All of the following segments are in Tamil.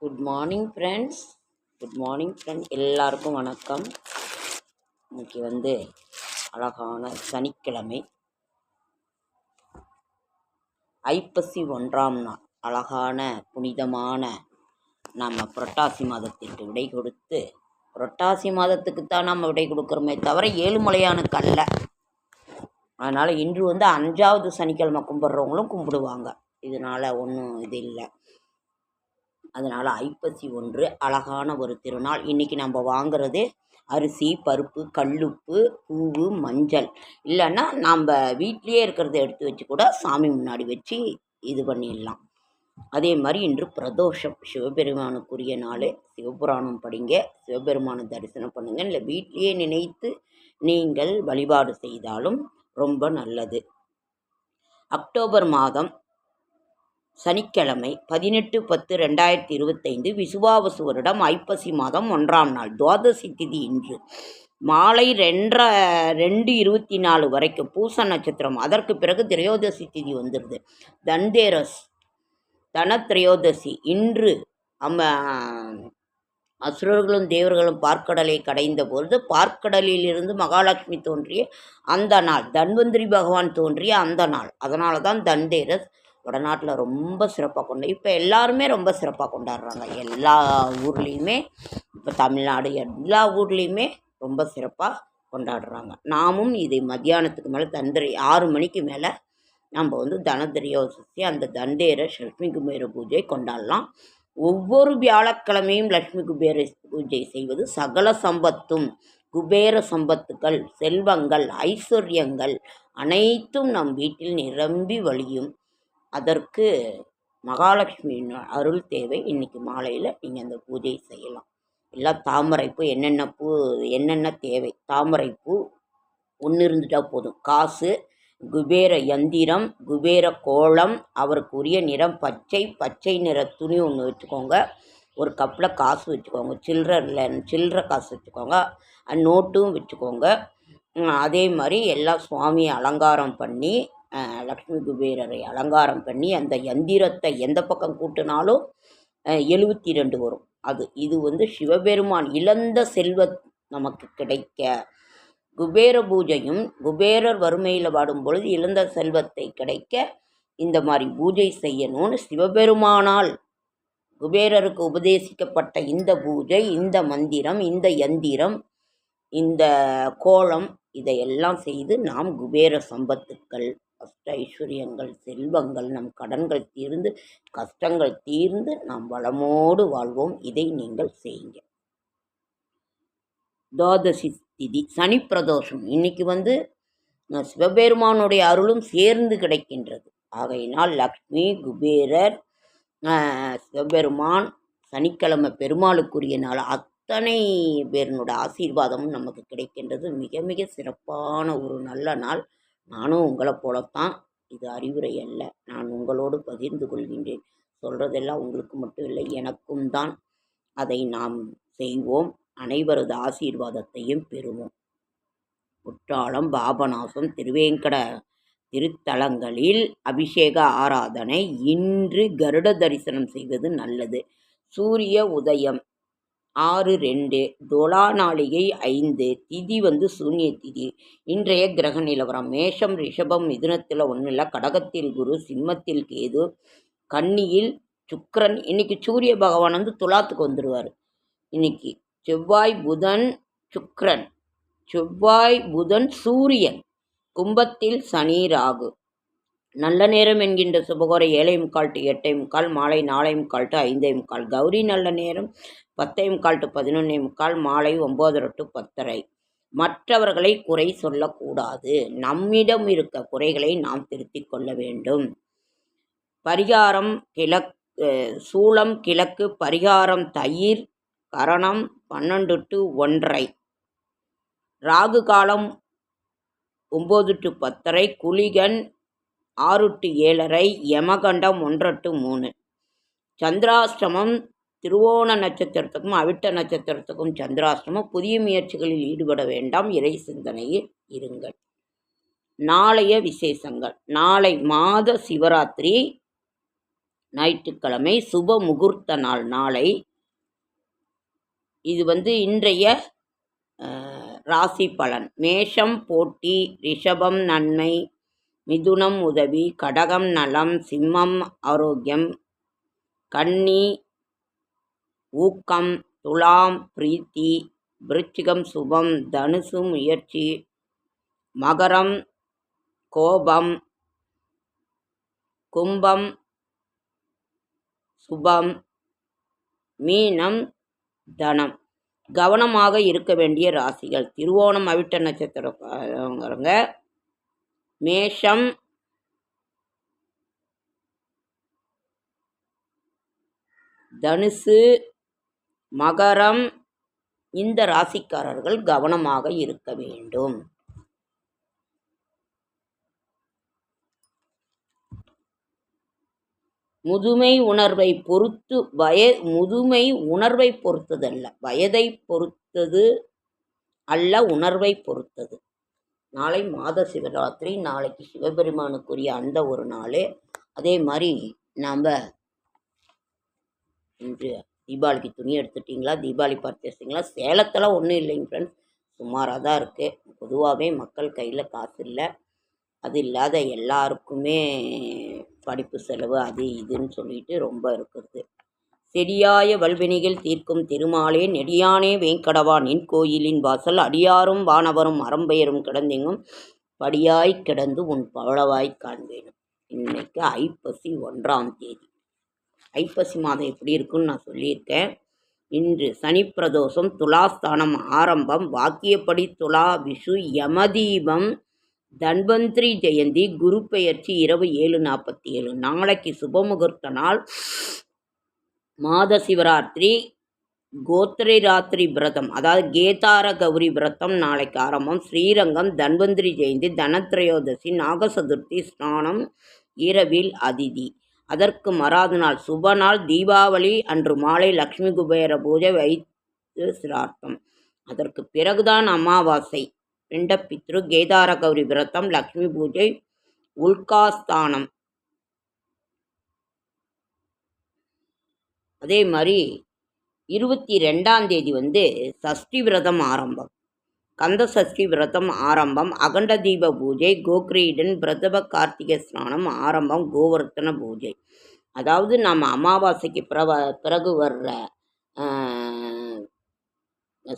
Good morning friends. எல்லாருக்கும் வணக்கம். இன்னைக்கு அழகான சனிக்கிழமை, ஐப்பசி 1ஆம் நாள். அழகான புனிதமான நம்ம புரட்டாசி மாதத்திற்கு விடை கொடுத்து, புரட்டாசி மாதத்துக்குத்தான் நம்ம விடை கொடுக்குறோமே தவிர ஏழுமலையானுக்கு அல்ல. அதனால் இன்று 5வது சனிக்கிழமை கும்பிட்றவங்களும் கும்பிடுவாங்க. இதனால் ஒன்றும் இது இல்லை. அதனால் ஐப்பசி 1 அழகான ஒரு திருநாள். இன்றைக்கி நம்ம வாங்கிறது அரிசி, பருப்பு, கல்லுப்பு, பூவு, மஞ்சள். இல்லைன்னா நம்ம வீட்லேயே இருக்கிறத எடுத்து வச்சு கூட சாமி முன்னாடி வச்சு இது பண்ணிடலாம். அதே மாதிரி இன்று பிரதோஷம், சிவபெருமானுக்குரிய நாள். சிவபுராணம் படிங்க, சிவபெருமானை தரிசனம் பண்ணுங்கள். இல்லை வீட்லேயே நினைத்து நீங்கள் வழிபாடு செய்தாலும் ரொம்ப நல்லது. அக்டோபர் மாதம் சனிக்கிழமை 18/10/2025 விசுவாவசு வருடம் ஐப்பசி மாதம் 1ஆம் நாள். துவாதசி திதி இன்று மாலை 2:24 வரைக்கும் பூச நட்சத்திரம். அதற்கு பிறகு திரையோதசி திதி வந்துடுது. தன்தேரஸ், தனத்திரையோதசி. இன்று அசுரர்களும் தேவர்களும் பார்க்கடலை கடைந்த பொழுது பார்க்கடலிலிருந்து மகாலட்சுமி தோன்றிய அந்த நாள், தன்வந்திரி பகவான் தோன்றிய அந்த நாள். அதனால தான் தன்தேரஸ் வடநாட்டில் ரொம்ப சிறப்பாக இப்போ எல்லாருமே ரொம்ப சிறப்பாக கொண்டாடுறாங்க. எல்லா ஊர்லேயுமே, இப்போ தமிழ்நாடு எல்லா ஊர்லேயுமே ரொம்ப சிறப்பாக கொண்டாடுறாங்க. நாமும் இது மத்தியானத்துக்கு மேலே 6 மணிக்கு மேலே நம்ம தனத்திரையோதசி, அந்த தன்தேரஸ், லட்சுமி குபேர பூஜை கொண்டாடலாம். ஒவ்வொரு வியாழக்கிழமையும் லட்சுமி குபேர பூஜை செய்வது சகல சம்பத்தும், குபேர சம்பத்துக்கள், செல்வங்கள், ஐஸ்வர்யங்கள் அனைத்தும் நம் வீட்டில் நிரம்பி வழியும். அதற்கு மகாலட்சுமியின் அருள் தேவை. இன்றைக்கி மாலையில் நீங்கள் அந்த பூஜை செய்யலாம். எல்லாம் தாமரைப்பூ, என்னென்ன தேவை. தாமரைப்பூ 1 இருந்துட்டால் போதும். காசு, குபேர யந்திரம், குபேர கோலம், அவருக்குரிய நிறம் பச்சை நிற துணி 1 வச்சுக்கோங்க. ஒரு கப்பில் காசு வச்சுக்கோங்க. சில்லற காசு வச்சுக்கோங்க. நோட்டும் வச்சுக்கோங்க. அதே மாதிரி எல்லா சுவாமியை அலங்காரம் பண்ணி, லக்ஷ்மி குபேரரை அலங்காரம் பண்ணி, அந்த யந்திரத்தை எந்த பக்கம் கூட்டினாலும் 72 வரும். இது சிவபெருமான் இழந்த செல்வம் நமக்கு கிடைக்க, குபேர பூஜையும் குபேரர் வறுமையில் வாடும் பொழுது இழந்த செல்வத்தை கிடைக்க இந்த மாதிரி பூஜை செய்யணும்னு சிவபெருமானால் குபேரருக்கு உபதேசிக்கப்பட்ட இந்த பூஜை, இந்த மந்திரம், இந்த யந்திரம், இந்த கோலம், இதையெல்லாம் செய்து நாம் குபேர சம்பத்துக்கள், அஷ்ட ஐஸ்வர்யங்கள், செல்வங்கள், நம் கடன்கள் தீர்ந்து, கஷ்டங்கள் தீர்ந்து நாம் வளமோடு வாழ்வோம். இதை நீங்கள் செய்யுங்க. துவாதசி திதி சனி பிரதோஷம். இன்னைக்கு சிவபெருமானுடைய அருளும் சேர்ந்து கிடைக்கின்றது. ஆகையினால் லக்ஷ்மி, குபேரர், சிவபெருமான், சனிக்கிழமை பெருமாளுக்குரிய நாள், அத்தனை பேருனோட ஆசீர்வாதமும் நமக்கு கிடைக்கின்றது. மிக மிக சிறப்பான ஒரு நல்ல நாள். நானும் உங்களை போலத்தான். இது அறிவுரை அல்ல, நான் உங்களோடு பகிர்ந்து கொள்கின்றேன். சொல்கிறதெல்லாம் உங்களுக்கு மட்டும் இல்லை, எனக்கும் தான். அதை நாம் செய்வோம். அனைவரது ஆசீர்வாதத்தையும் பெறுவோம். குற்றாலம், பாபநாசம், திருவேங்கட திருத்தலங்களில் அபிஷேக ஆராதனை. இன்று கருட தரிசனம் செய்வது நல்லது. சூரிய உதயம் 6:02, துலா நாளிகை 5, திதி சூன்ய திதி. இன்றைய கிரக நிலவரம்: மேஷம், ரிஷபம், மிதுனத்தில் 1, கடகத்தில் குரு, சிம்மத்தில் கேது, கன்னியில் சுக்கிரன். இன்னைக்கு சூரிய பகவான் துலாத்துக்கு வந்துடுவார். இன்னைக்கு செவ்வாய், புதன், சுக்கிரன், செவ்வாய், புதன், சூரியன். கும்பத்தில் சனி, ராகு. நல்ல நேரம் என்கின்ற சுபகோரை 7:45 to 8:45, மாலை 4:45 to 5:45. கௌரி நல்ல நேரம் 10:45 to 11:45, மாலை 9:30 to 10:30. மற்றவர்களை குறை சொல்லக்கூடாது. நம்மிடம் இருக்க குறைகளை நாம் திருத்திக் கொள்ள வேண்டும். பரிகாரம் சூளம் கிழக்கு, பரிகாரம் தயிர், கரணம் 12 to 1:30, ராகு காலம் 9 to 10:30, குளிகன் 6 to 7:30, யமகண்டம் 1 to 3. சந்திராஷ்டமம் திருவோண நட்சத்திரத்துக்கும் அவிட்ட நட்சத்திரத்துக்கும் சந்திராஷ்டமம். புதிய முயற்சிகளில் ஈடுபட வேண்டாம். இறை சிந்தனையில் இருங்கள். நாளைய விசேஷங்கள்: நாளை மாத சிவராத்திரி, ஞாயிற்றுக்கிழமை சுப முகூர்த்த நாள் நாளை. இது இன்றைய ராசி பலன். மேஷம் போட்டி, ரிஷபம் நன்மை, மிதுனம் உதவி, கடகம் நலம், சிம்மம் ஆரோக்கியம், கன்னி ஊக்கம், துலாம் பிரீத்தி, விருச்சிகம் சுபம், தனுசு முயற்சி, மகரம் கோபம், கும்பம் சுபம், மீனம் தனம். கவனமாக இருக்க வேண்டிய ராசிகள். திருவோணம் அவிட்ட நட்சத்திரக்காரங்க, மேஷம், தனுசு, மகரம், இந்த ராசிக்காரர்கள் கவனமாக இருக்க வேண்டும். முதுமை உணர்வை பொறுத்து முதுமை உணர்வை பொறுத்ததல்ல, வயதை பொறுத்தது அல்ல, உணர்வை பொறுத்தது. நாளை மாத சிவராத்திரி. நாளைக்கு சிவபெருமானுக்குரிய அந்த ஒரு நாள். அதே மாதிரி நாம் இன்று தீபாவளிக்கு துணி எடுத்துட்டிங்களா? தீபாவளி பர்ச்சேஸிங்களா? சேலத்தில் ஒன்றும் இல்லைங்க ஃப்ரெண்ட்ஸ், சுமாராக தான் இருக்குது. பொதுவாகவே மக்கள் கையில் காசு இல்லை. அது இல்லாத எல்லாருக்குமே படிப்பு செலவு அது இதுன்னு சொல்லிட்டு ரொம்ப இருக்குது. செடியாய வல்வினைகள் தீர்க்கும் திருமாலே நெடியானே வேங்கடவா நின் கோயிலின் வாசல் அடியாரும் வானவரும் அறம்பெயரும் கிடந்தெங்கும் படியாய் கிடந்து உன் பவளவாய் காண்பேனும். இன்னைக்கு ஐப்பசி 1ஆம் தேதி. ஐப்பசி மாதம் எப்படி இருக்குன்னு நான் சொல்லியிருக்கேன். இன்று சனி பிரதோஷம், துலாஸ்தானம் ஆரம்பம், வாக்கியப்படி துலா விஷு, யமதீபம், தன்வந்திரி ஜெயந்தி, குரு பெயர்ச்சி இரவு 7:47. நாளைக்கு சுபமுகூர்த்த நாள், மாத சிவராத்திரி, கோத்திரை ராத்திரி விரதம், அதாவது கேதார கௌரி விரதம் நாளைக்கு ஆரம்பம். ஸ்ரீரங்கம் தன்வந்திரி ஜெயந்தி, தனத்ரயோதசி, நாகசதுர்த்தி, ஸ்நானம் இரவில் அதிதி. அதற்கு மறாது நாள் சுப நாள் தீபாவளி அன்று மாலை லக்ஷ்மி குபேர பூஜை வைத்து சிரார்த்தம். அதற்கு பிறகுதான் அமாவாசை, பிண்டப்பித்ரு, கேதார கௌரி விரதம், லக்ஷ்மி பூஜை, உல்காஸ்தானம். அதே மாதிரி 22ஆம் தேதி சஷ்டி விரதம் ஆரம்பம், கந்த சஷ்டி விரதம் ஆரம்பம், அகண்ட தீப பூஜை, கோக்ரீடன், பிரதப கார்த்திகை ஸ்நானம் ஆரம்பம், கோவர்த்தன பூஜை. அதாவது நாம் அமாவாசைக்கு பிறகு வர்ற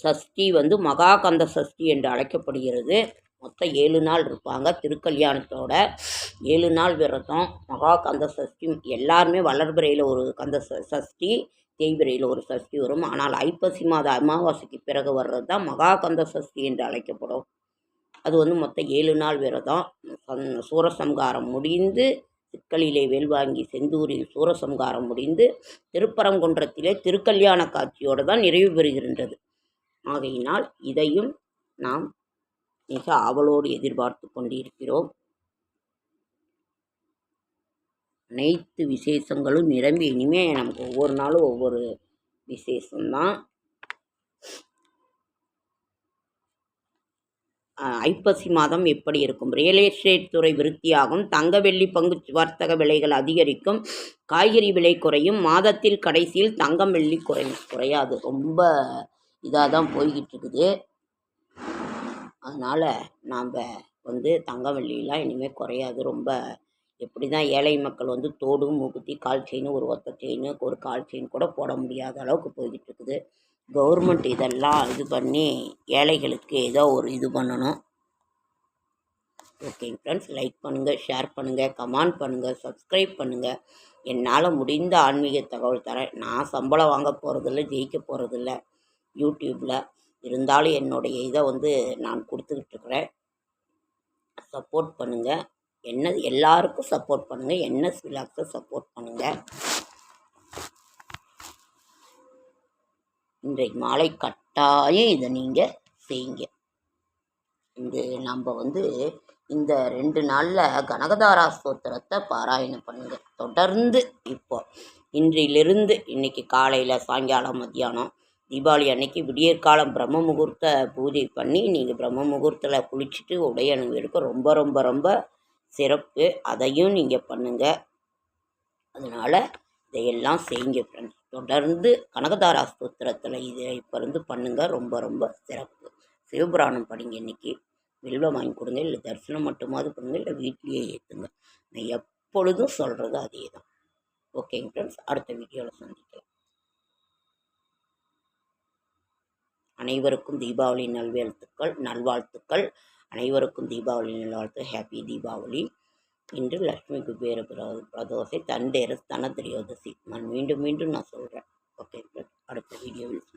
சஷ்டி மகா கந்த சஷ்டி என்று அழைக்கப்படுகிறது. மொத்தம் 7 நாள் இருப்பாங்க. திருக்கல்யாணத்தோட 7 நாள் விரதம். மகா கந்த சஷ்டி எல்லாருமே வளர்பிறையில் ஒரு கந்த சஷ்டி, தேய்பிறையில் ஒரு சஷ்டி வரும். ஆனால் ஐப்பசி மாத அமாவாசைக்கு பிறகு வர்றது தான் மகா கந்த சஷ்டி என்று அழைக்கப்படும். அது மொத்தம் 7 நாள் விரதம். சூரசம்காரம் முடிந்து சிக்கலிலே வேல்வாங்கி செந்தூரில் சூரசம்காரம் முடிந்து திருப்பரங்குன்றத்திலே திருக்கல்யாண காட்சியோடு தான் நிறைவு பெறுகின்றது. ஆகையினால் இதையும் நாம் மிக ஆவலோடு எதிர்பார்த்து கொண்டிருக்கிறோம். அனைத்து விசேஷங்களும் நிரம்பி இனிமேல் நமக்கு ஒவ்வொரு நாளும் ஒவ்வொரு விசேஷம்தான். ஐப்பசி மாதம் எப்படி இருக்கும்? ரியல் எஸ்டேட் துறை விருத்தியாகும், தங்க வெள்ளி பங்கு வர்த்தக விலைகள் அதிகரிக்கும், காய்கறி விலை குறையும், மாதத்தில் கடைசியில் தங்கம் வெள்ளி குறையாது. ரொம்ப இதாக தான் போய்கிட்டு இருக்குது. அதனால் நாம் தங்கம் வெள்ளியெலாம் இனிமேல் குறையாது. ரொம்ப எப்படி தான் ஏழை மக்கள் தோடு, மூக்குத்தி, கால் செயின், ஒரு ஒத்த செயின், ஒரு கால் செயின் கூட போட முடியாத அளவுக்கு போய்கிட்டு இருக்குது. கவர்மெண்ட் இதெல்லாம் இது பண்ணி ஏழைகளுக்கு ஏதோ ஒரு இது பண்ணணும். ஓகேங்க ஃப்ரெண்ட்ஸ், லைக் பண்ணுங்கள், ஷேர் பண்ணுங்கள், கமெண்ட் பண்ணுங்கள், சப்ஸ்கிரைப் பண்ணுங்கள். என்னால் முடிந்த ஆன்மீக தகவல் தரேன். நான் சம்பளம் வாங்க போகிறதில்ல, ஜெயிக்க போகிறதில்ல யூடியூப்பில். இருந்தாலும் என்னுடைய இதை நான் கொடுத்துக்கிட்டு இருக்கிறேன். சப்போர்ட் பண்ணுங்கள். எல்லாருக்கும் சப்போர்ட் பண்ணுங்கள். NS விலாக்ஸை சப்போர்ட் பண்ணுங்கள். இன்றைக்கு மாலை கட்டாயம் இதை நீங்கள் செய்யுங்க. நம்ம இந்த 2 நாளில் கனகதாரா ஸ்தோத்திரத்தை பாராயணம் பண்ணுங்கள் தொடர்ந்து. இன்றிலிருந்து இன்றைக்கி காலையில், சாயங்காலம், மத்தியானம், தீபாவளி அன்னைக்கு விடியற்காலம் பிரம்ம முகூர்த்த பூஜை பண்ணி நீங்கள் பிரம்ம முகூர்த்தத்தில் குளிச்சுட்டு உடை அணிவதற்கு ரொம்ப ரொம்ப ரொம்ப சிறப்பு. அதையும் நீங்கள் பண்ணுங்கள். அதனால் இதையெல்லாம் செய்யுங்க ஃப்ரெண்ட்ஸ். தொடர்ந்து கனகதாரா ஸ்தோத்திரத்தில் இதை இப்போ இருந்து பண்ணுங்கள். ரொம்ப ரொம்ப சிறப்பு. சிவபுராணம் படிங்க. இன்றைக்கி வில்வம் வாங்கி கொடுங்க, இல்லை தரிசனம் மட்டுமாவது பண்ணுங்க, இல்லை வீட்லேயே ஏற்றுங்க. நான் எப்பொழுதும் சொல்கிறது அதே தான். ஓகேங்க ஃப்ரெண்ட்ஸ், அடுத்த வீடியோவில் சந்திக்கலாம். அனைவருக்கும் தீபாவளி நல்வாழ்த்துக்கள். அனைவருக்கும் தீபாவளி நல்வாழ்த்து. ஹாப்பி தீபாவளி. இன்று லட்சுமி குபேர பிரதோஷை, தன்தேரஸ், தனத்திரையோதசி. நான் மீண்டும் நான் சொல்கிறேன். ஓகே, அடுத்த வீடியோவில்